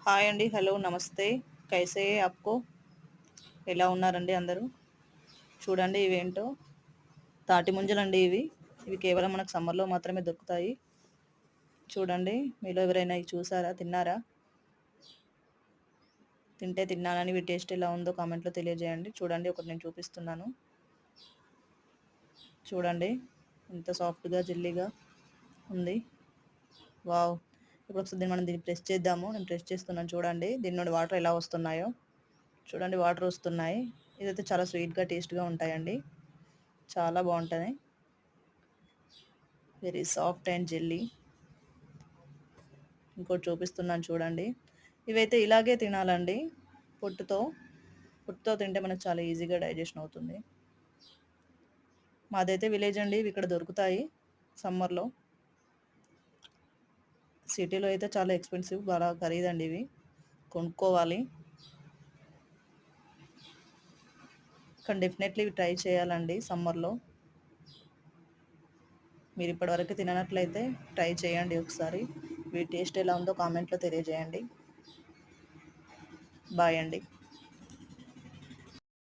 Hi అండి. Hello, నమస్తే. కైసే high APCO? ఎలా ఉన్నారండి అందరూ? చూడండి ఇవేంటో తాటి ముంజలండి ఇవి. ఇవి కేవలం మనకు సమ్మర్‌లో మాత్రమే దొరుకుతాయి. చూడండి, మీలో ఎవరైనా ఇవి చూసారా? తిన్నారా? తింటే తిన్నానని ఇవి టేస్ట్ ఎలా ఉందో కామెంట్‌లో తెలియజేయండి. చూడండి, ఒకటి నేను చూపిస్తున్నాను. చూడండి, ఎంత సాఫ్ట్‌గా, జెల్లీగా ఉంది. వావ్! ఇప్పుడు ఒకసారి దీన్ని ప్రెస్ చేద్దాము. నేను ప్రెస్ చేస్తున్నాను చూడండి. దీని నుండి వాటర్ ఎలా వస్తున్నాయో. చూడండి, వాటర్ వస్తున్నాయి. ఇదైతే చాలా స్వీట్‌గా, టేస్ట్‌గా ఉంటాయండి. చాలా బావుంటది. Very soft and jelly. ఇంకోటి చూపిస్తున్నాను చూడండి. ఇవైతే ఇలాగే తినాలండి. పొట్టుతో. పొట్టుతో తింటే మనకు చాలా ఈజీగా డైజెషన్ అవుతుంది. మాదైతే విలేజ్ అండి. ఇవి ఇక్కడ దొరుకుతాయి సమ్మర్‌లో. సిటీలో అయితే చాలా ఎక్స్‌పెన్సివ్, బాగా ఖరీదండి ఇవి. కొనుక్కోవాలి. కానీ డెఫినెట్లీ ఇవి ట్రై చేయాలండి సమ్మర్‌లో. మీరు ఇప్పటివరకు తిననట్లయితే ట్రై చేయండి ఒకసారి. వీటి టేస్ట్ ఎలా ఉందో కామెంట్‌లో తెలియజేయండి. బాయ్ అండి.